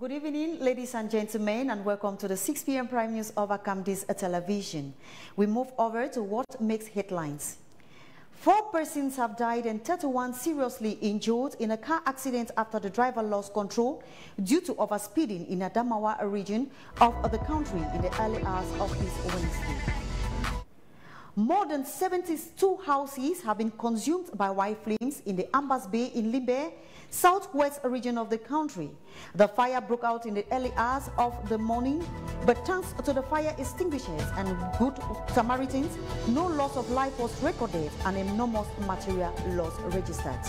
Good evening, ladies and gentlemen, and welcome to the 6 p.m. Prime News of Akamdi's television. We move over to what makes headlines. 4 persons have died and 31 seriously injured in a car accident after the driver lost control due to overspeeding in Adamawa region of the country in the early hours of this Wednesday. More than 72 houses have been consumed by wild flames in the Ambas Bay in Limbe, southwest region of the country. The fire broke out in the early hours of the morning, but thanks to the fire extinguishers and good Samaritans, no loss of life was recorded and enormous material loss registered.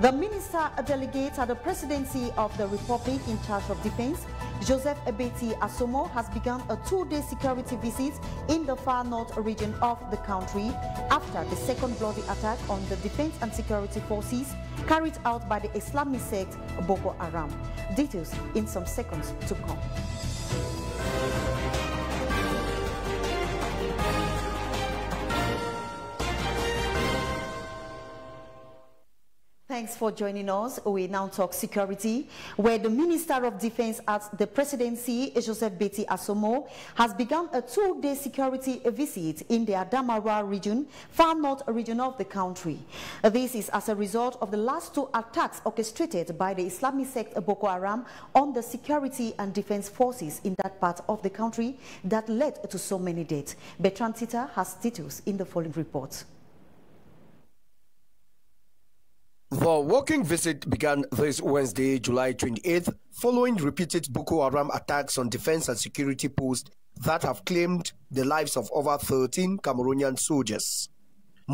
The minister delegate at the presidency of the Republic in charge of defense, Joseph Ebeti Asomo, has begun a 2-day security visit in the far north region of the country after the second bloody attack on the defense and security forces carried out by the Islamic sect Boko Haram. Details in some seconds to come. Thanks for joining us. We now talk security, where the Minister of Defense at the presidency, Joseph Ebeti Asomo, has begun a 2-day security visit in the Adamawa region, far north region of the country. This is as a result of the last 2 attacks orchestrated by the Islamic sect Boko Haram on the security and defense forces in that part of the country that led to so many deaths. BrigadeAntiSardinard has details in the following report. The walking visit began this Wednesday, July 28th, following repeated Boko Haram attacks on defense and security posts that have claimed the lives of over 13 Cameroonian soldiers.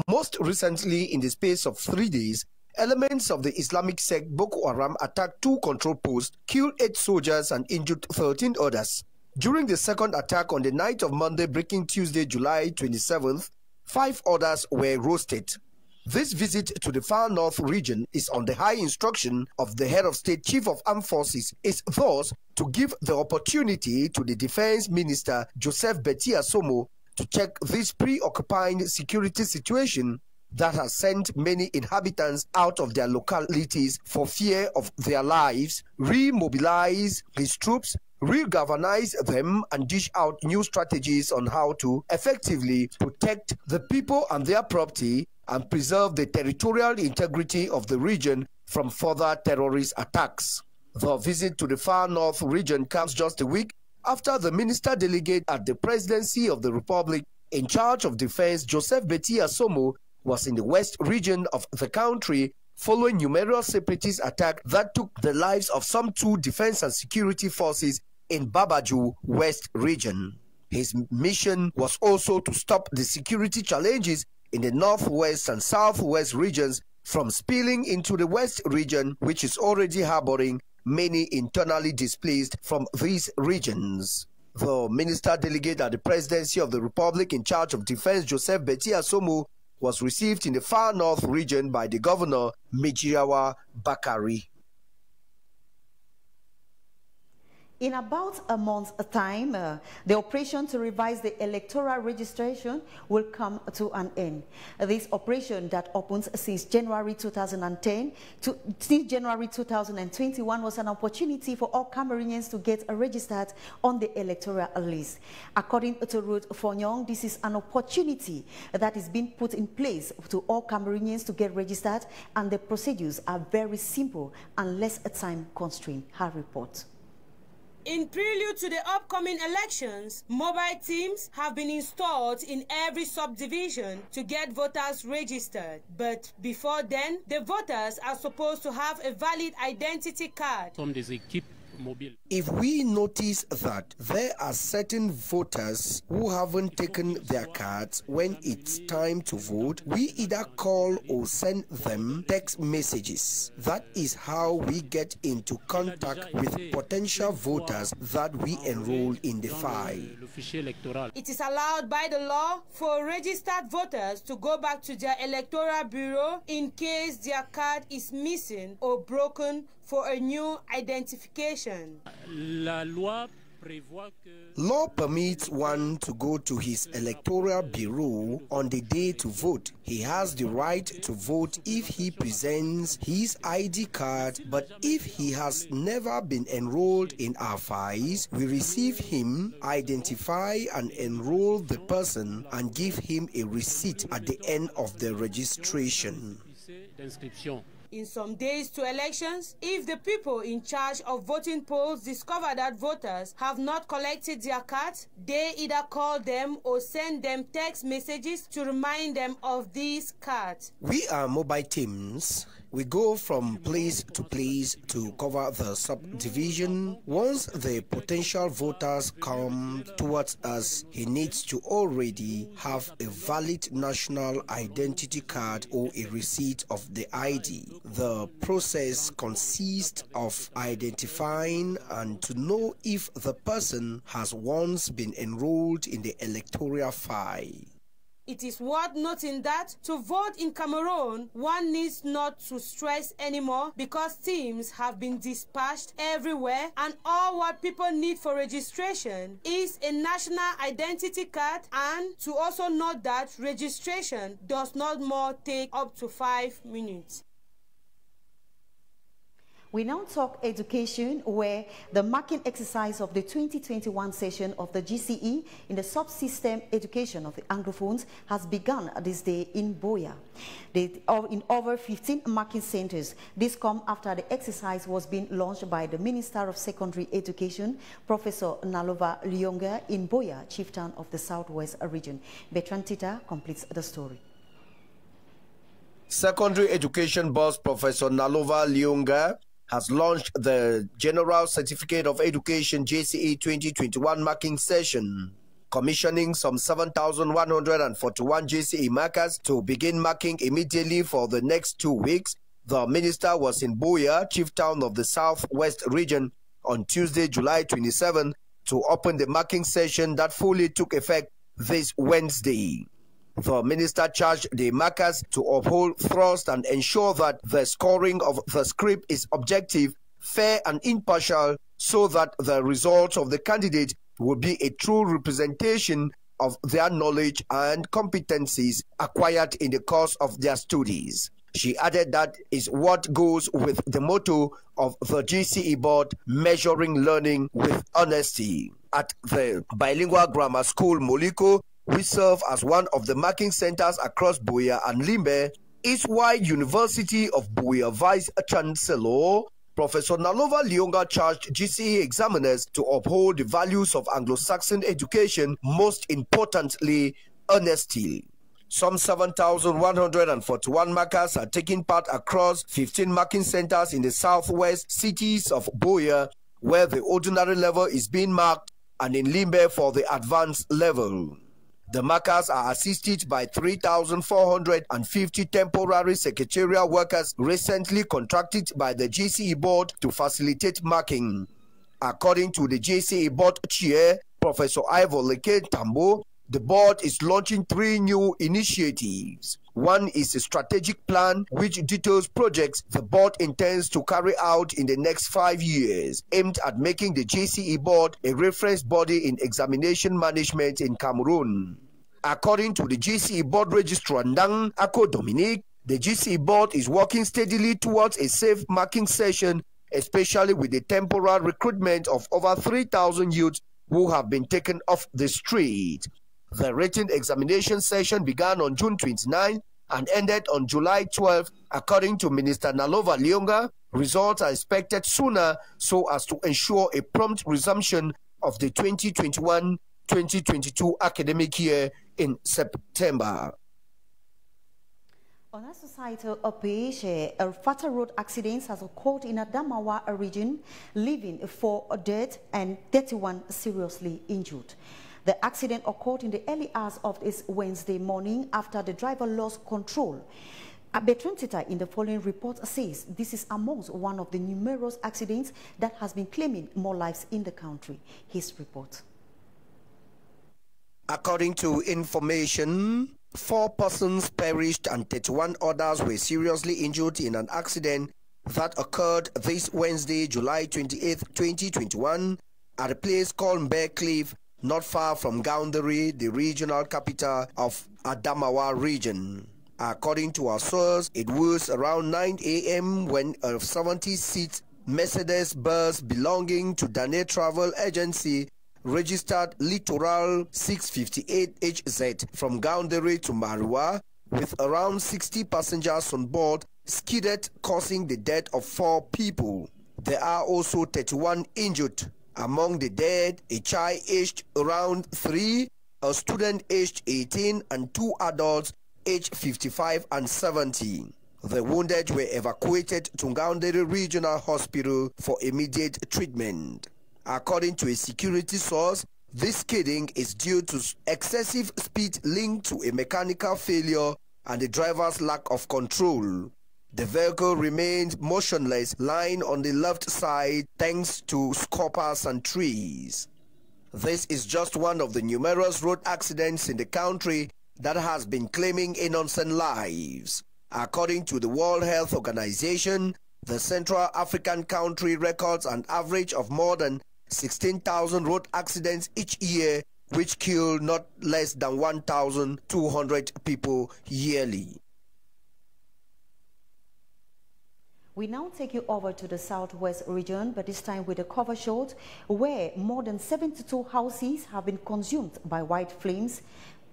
Most recently, in the space of 3 days, elements of the Islamic sect Boko Haram attacked 2 control posts, killed 8 soldiers and injured 13 others. During the second attack on the night of Monday, breaking Tuesday, July 27th, 5 others were roasted. This visit to the far north region is on the high instruction of the head of state, chief of armed forces, is thus to give the opportunity to the defense minister, Joseph Ebeti Asomo, to check this preoccupying security situation that has sent many inhabitants out of their localities for fear of their lives, remobilize his troops, regalvanize them, and dish out new strategies on how to effectively protect the people and their property and preserve the territorial integrity of the region from further terrorist attacks. The visit to the far north region comes just a week after the minister delegate at the presidency of the Republic in charge of defense, Joseph Ebeti Asomo, was in the west region of the country following numerous separatist attacks that took the lives of some 2 defense and security forces in Babaju West region. His mission was also to stop the security challenges in the northwest and southwest regions from spilling into the west region, which is already harboring many internally displaced from these regions. The minister delegate at the presidency of the Republic in charge of defense, Joseph Ebeti Asomo, was received in the far north region by the governor, Mijirawa Bakari. In about a month's time, the operation to revise the electoral registration will come to an end. This operation that opens since January 2010 to January 2021 was an opportunity for all Cameroonians to get registered on the electoral list. According to Ruth Fonyong, this is an opportunity that is being put in place to all Cameroonians to get registered, and the procedures are very simple and less time constrained. Her report. In prelude to the upcoming elections, mobile teams have been installed in every subdivision to get voters registered. But before then, the voters are supposed to have a valid identity card. If we notice that there are certain voters who haven't taken their cards when it's time to vote, we either call or send them text messages. That is how we get into contact with potential voters that we enroll in the file. It is allowed by the law for registered voters to go back to their electoral bureau in case their card is missing or broken for a new identification. Law permits one to go to his electoral bureau on the day to vote. He has the right to vote if he presents his ID card, but if he has never been enrolled in our files, we receive him, identify and enroll the person, and give him a receipt at the end of the registration. In some days to elections, if the people in charge of voting polls discover that voters have not collected their cards, they either call them or send them text messages to remind them of these cards. We are mobile teams. We go from place to place to cover the subdivision. Once the potential voters come towards us, he needs to already have a valid national identity card or a receipt of the ID. The process consists of identifying and to know if the person has once been enrolled in the electoral file. It is worth noting that to vote in Cameroon, one needs not to stress anymore because teams have been dispatched everywhere, and all what people need for registration is a national identity card, and to also note that registration does not more take up to 5 minutes. We now talk education, where the marking exercise of the 2021 session of the GCE in the subsystem education of the Anglophones has begun this day in Buea. In over 15 marking centers. This comes after the exercise was being launched by the Minister of Secondary Education, Professor Nalova Lyonga, in Buea, chieftain of the Southwest region. Bertrand Tita completes the story. Secondary Education boss Professor Nalova Lyonga has launched the General Certificate of Education JCE 2021 marking session, commissioning some 7,141 JCE markers to begin marking immediately for the next 2 weeks. The minister was in Buea, chieftain of the Southwest region, on Tuesday, July 27, to open the marking session that fully took effect this Wednesday. The minister charged the markers to uphold trust and ensure that the scoring of the script is objective, fair and impartial, so that the results of the candidate will be a true representation of their knowledge and competencies acquired in the course of their studies. She added that is what goes with the motto of the GCE board, measuring learning with honesty. At the bilingual grammar school Moliko, we serve as one of the marking centers across Buea and Limbe. Eastwide University of Buea Vice Chancellor Professor Nalova Lyonga charged GCE examiners to uphold the values of Anglo-Saxon education, most importantly, honesty. Some 7,141 markers are taking part across 15 marking centers in the southwest cities of Buea, where the ordinary level is being marked, and in Limbe for the advanced level. The markers are assisted by 3,450 temporary secretarial workers recently contracted by the GCE board to facilitate marking. According to the GCE board chair, Professor Ivor Leke Tambo, the board is launching 3 new initiatives. One is a strategic plan which details projects the board intends to carry out in the next 5 years, aimed at making the GCE board a reference body in examination management in Cameroon. According to the GCE board registrar Ndang Ako Dominique, the GCE board is working steadily towards a safe marking session, especially with the temporary recruitment of over 3,000 youths who have been taken off the street. The written examination session began on June 29 and ended on July 12. According to Minister Nalova Lyonga, results are expected sooner so as to ensure a prompt resumption of the 2021-2022 academic year in September. On a societal page, a fatal road accident has occurred in Adamawa region, leaving 4 dead and 31 seriously injured. The accident occurred in the early hours of this Wednesday morning after the driver lost control. Bertrand Tita in the following report says this is amongst one of the numerous accidents that has been claiming more lives in the country. His report. According to information, 4 persons perished and 31 others were seriously injured in an accident that occurred this Wednesday, July 28, 2021, at a place called Bear Cliff, not far from Gaoundéré, the regional capital of Adamawa region. According to our source, it was around 9 a.m. when a 70-seat Mercedes bus belonging to Dane Travel Agency registered Littoral 658HZ from Gaoundéré to Mariwa with around 60 passengers on board skidded, causing the death of 4 people. There are also 31 injured. Among the dead, a child aged around 3, a student aged 18, and 2 adults aged 55 and 70. The wounded were evacuated to Gaoundéré Regional Hospital for immediate treatment. According to a security source, this skidding is due to excessive speed linked to a mechanical failure and the driver's lack of control. The vehicle remained motionless, lying on the left side thanks to scoppers and trees. This is just one of the numerous road accidents in the country that has been claiming innocent lives. According to the World Health Organization, the Central African country records an average of more than 16,000 road accidents each year, which kill not less than 1,200 people yearly. We now take you over to the southwest region, but this time with a cover shot where more than 72 houses have been consumed by white flames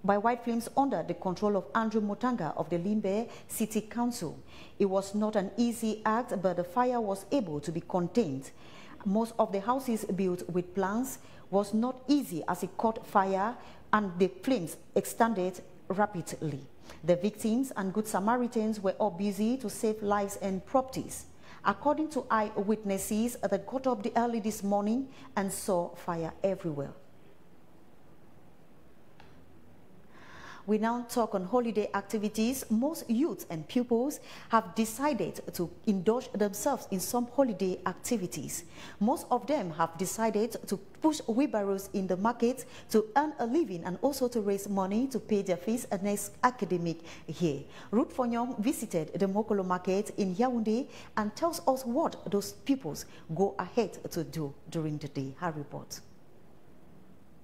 under the control of Andrew Mutanga of the Limbe City Council. It was not an easy act, but the fire was able to be contained. Most of the houses built with planks was not easy as it caught fire and the flames extended rapidly. The victims and Good Samaritans were all busy to save lives and properties. According to eyewitnesses, they got up early this morning and saw fire everywhere. We now talk on holiday activities. Most youths and pupils have decided to indulge themselves in some holiday activities. Most of them have decided to push wheelbarrows in the market to earn a living and also to raise money to pay their fees next academic year. Ruth Fonyong visited the Mokolo market in Yaoundé and tells us what those pupils go ahead to do during the day. Her report.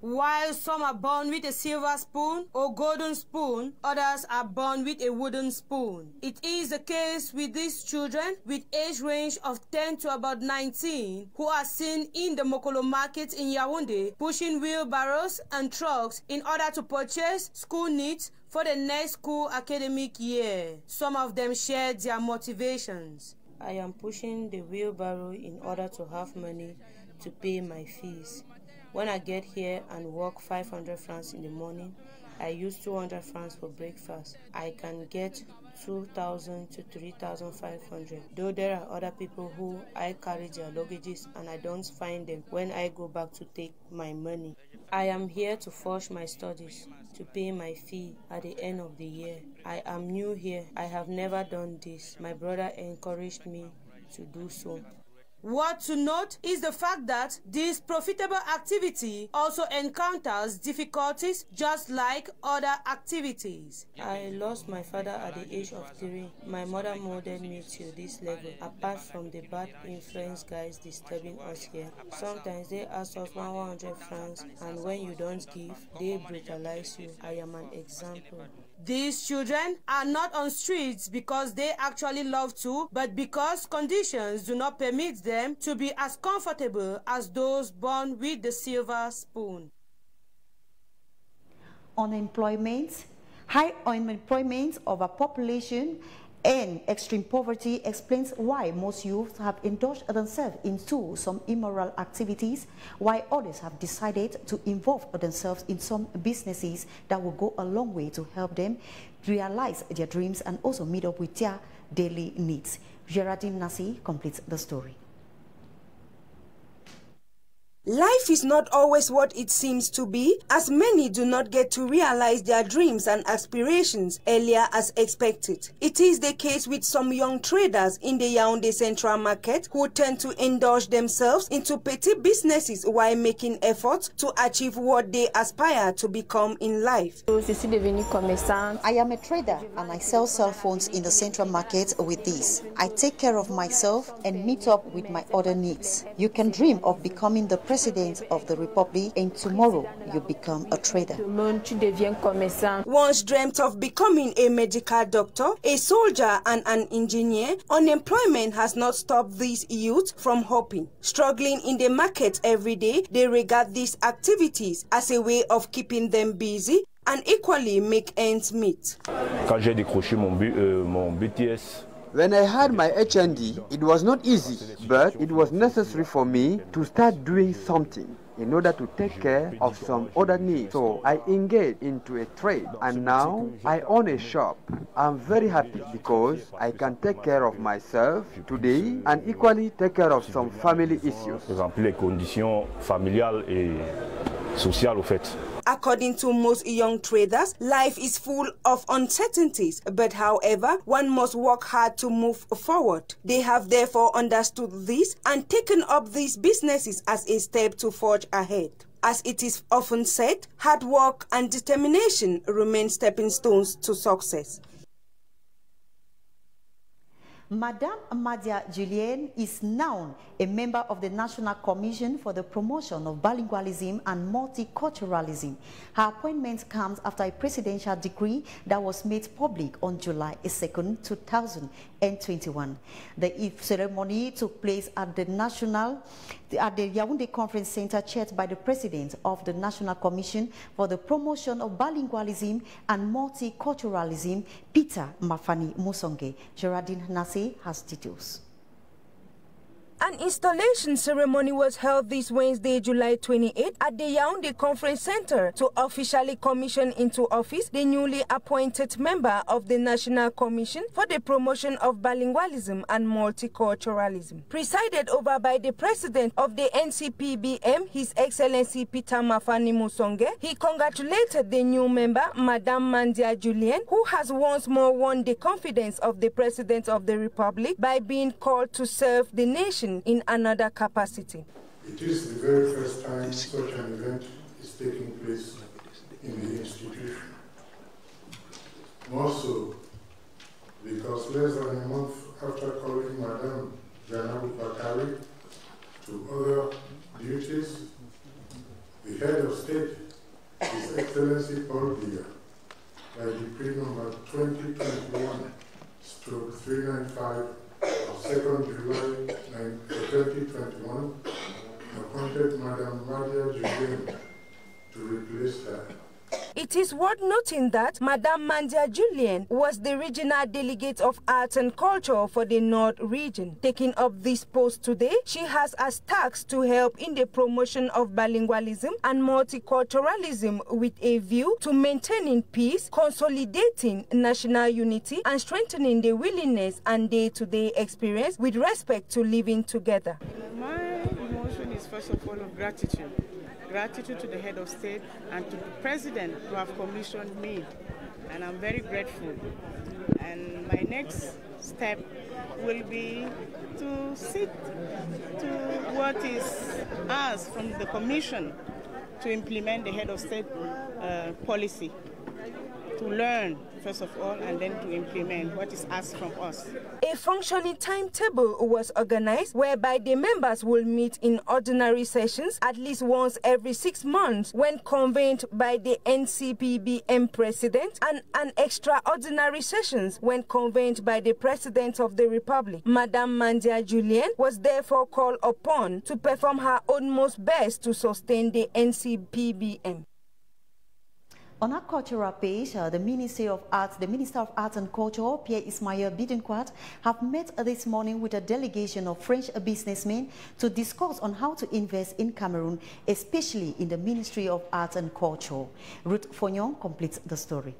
While some are born with a silver spoon or golden spoon, others are born with a wooden spoon. It is the case with these children with age range of 10 to about 19 who are seen in the Mokolo market in Yaoundé pushing wheelbarrows and trucks in order to purchase school needs for the next school academic year. Some of them shared their motivations. I am pushing the wheelbarrow in order to have money to pay my fees. When I get here and work 500 francs in the morning, I use 200 francs for breakfast. I can get 2,000 to 3,500. Though there are other people who I carry their luggages and I don't find them when I go back to take my money. I am here to further my studies, to pay my fee at the end of the year. I am new here. I have never done this. My brother encouraged me to do so. What to note is the fact that this profitable activity also encounters difficulties just like other activities. I lost my father at the age of 3. My mother molded me to this level. Apart from the bad influence guys disturbing us here, sometimes they ask us 100 francs and when you don't give, they brutalize you. I am an example. These children are not on streets because they actually love to, but because conditions do not permit them to be as comfortable as those born with the silver spoon. Unemployment, high unemployment of a population and extreme poverty explains why most youths have indulged themselves into some immoral activities, while others have decided to involve themselves in some businesses that will go a long way to help them realize their dreams and also meet up with their daily needs. Geraldine Nasi completes the story. Life is not always what it seems to be, as many do not get to realize their dreams and aspirations earlier as expected. It is the case with some young traders in the Yaoundé Central Market who tend to indulge themselves into petty businesses while making efforts to achieve what they aspire to become in life. I am a trader and I sell cell phones in the Central Market with this. I take care of myself and meet up with my other needs. You can dream of becoming the President of the Republic, and tomorrow you become a trader. Once dreamt of becoming a medical doctor, a soldier and an engineer, unemployment has not stopped these youths from hoping. Struggling in the market every day, they regard these activities as a way of keeping them busy and equally make ends meet. When I had my HND, it was not easy, but it was necessary for me to start doing something in order to take care of some other needs. So I engaged into a trade, and now I own a shop. I'm very happy because I can take care of myself today and equally take care of some family issues. According to most young traders, life is full of uncertainties, but however, one must work hard to move forward. They have therefore understood this and taken up these businesses as a step to forge ahead. As it is often said, hard work and determination remain stepping stones to success. Madame Madia Julien is now a member of the National Commission for the Promotion of Bilingualism and Multiculturalism. Her appointment comes after a presidential decree that was made public on July 2, 2021. The ceremony took place at the Yaoundé Conference Center, chaired by the President of the National Commission for the Promotion of Bilingualism and Multiculturalism, Peter Mafani Musonge. Geraldine Nase has details. An installation ceremony was held this Wednesday, July 28, at the Yaoundé Conference Center to officially commission into office the newly appointed member of the National Commission for the Promotion of Bilingualism and Multiculturalism. Presided over by the President of the NCPBM, His Excellency Peter Mafani Musonge, he congratulated the new member, Madame Madia Julien, who has once more won the confidence of the President of the Republic by being called to serve the nation in another capacity. It is the very first time such an event is taking place in the institution. More so, because less than a month after calling Madame Janab Bakari to other duties, the head of state, His Excellency Paul Biya, by decree number 2021/395 of 2nd July 2021, appointed Madame Madia Julien to replace her. It is worth noting that Madame Madia Julien was the regional delegate of arts and culture for the North region. Taking up this post today, she has as task to help in the promotion of bilingualism and multiculturalism with a view to maintaining peace, consolidating national unity, and strengthening the willingness and day-to-day experience with respect to living together. My emotion is first of all of gratitude. Gratitude to the head of state and to the president who have commissioned me, and I'm very grateful. And my next step will be to sit to what is asked from the commission to implement the head of state policy, to learn first of all and then to implement what is asked from us. A functioning timetable was organized whereby the members will meet in ordinary sessions at least once every 6 months when convened by the NCPBM president, and an extraordinary sessions when convened by the President of the Republic. Madame Madia Julien was therefore called upon to perform her utmost best to sustain the NCPBM. On our cultural page, the Minister of Arts and Culture, Pierre-Ismaël Bidenquart, have met this morning with a delegation of French businessmen to discuss on how to invest in Cameroon, especially in the Ministry of Arts and Culture. Ruth Fognon completes the story.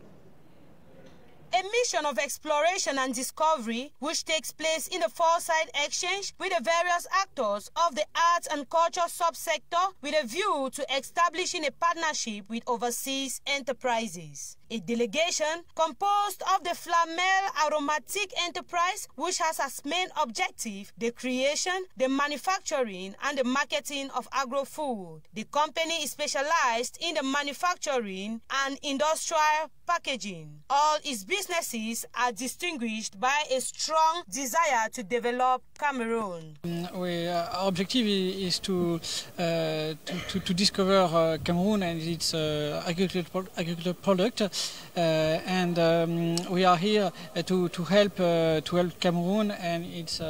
A mission of exploration and discovery which takes place in the four-side exchange with the various actors of the arts and culture subsector with a view to establishing a partnership with overseas enterprises. A delegation composed of the Flamel Aromatic Enterprise, which has as main objective the creation, the manufacturing and the marketing of agro-food. The company is specialized in the manufacturing and industrial packaging. All its businesses are distinguished by a strong desire to develop Cameroon. Our objective is to discover Cameroon and its agricultural product, and we are here to help Cameroon and its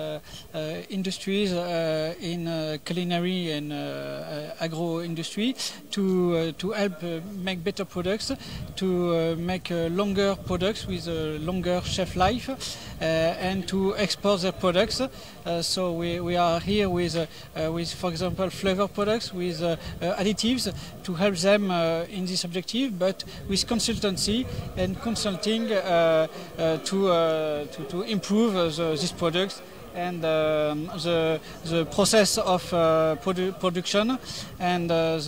industries in culinary and agro industry to help make better products, to make longer products with a longer shelf life, and to export their products. So we are here with, for example, flavor products, with additives to help them in this objective, but with consultancy and consulting to improve these products and the process of production and the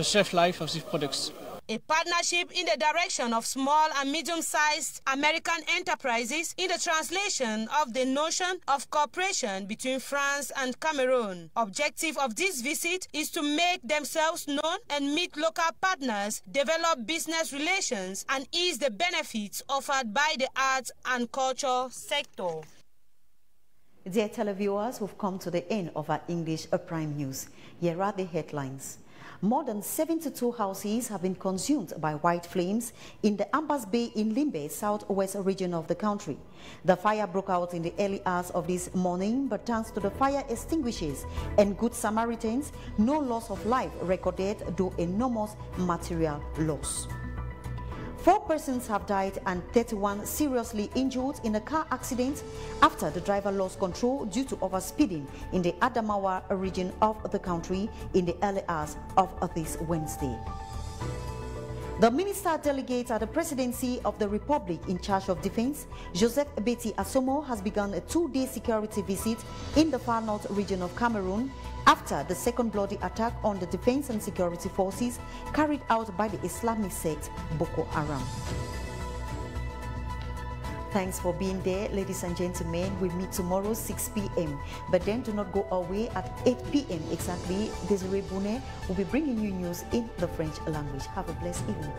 shelf life of these products. A partnership in the direction of small and medium-sized American enterprises in the translation of the notion of cooperation between France and Cameroon. Objective of this visit is to make themselves known and meet local partners, develop business relations, and ease the benefits offered by the arts and culture sector. Dear televiewers, we've come to the end of our English Prime News. Here are the headlines. More than 72 houses have been consumed by white flames in the Ambas Bay in Limbe, southwest region of the country. The fire broke out in the early hours of this morning, but thanks to the fire extinguishers and good Samaritans, no loss of life recorded, though enormous material loss. 4 persons have died and 31 seriously injured in a car accident after the driver lost control due to overspeeding in the Adamawa region of the country in the early hours of this Wednesday. The minister delegate at the presidency of the Republic in charge of defense, Joseph Betty Asomo, has begun a 2-day security visit in the far north region of Cameroon after the second bloody attack on the defense and security forces carried out by the Islamic sect Boko Haram. Thanks for being there, ladies and gentlemen. We meet tomorrow 6 p.m. But then do not go away. At 8 p.m. exactly, Desiree Bounet will be bringing you news in the French language. Have a blessed evening.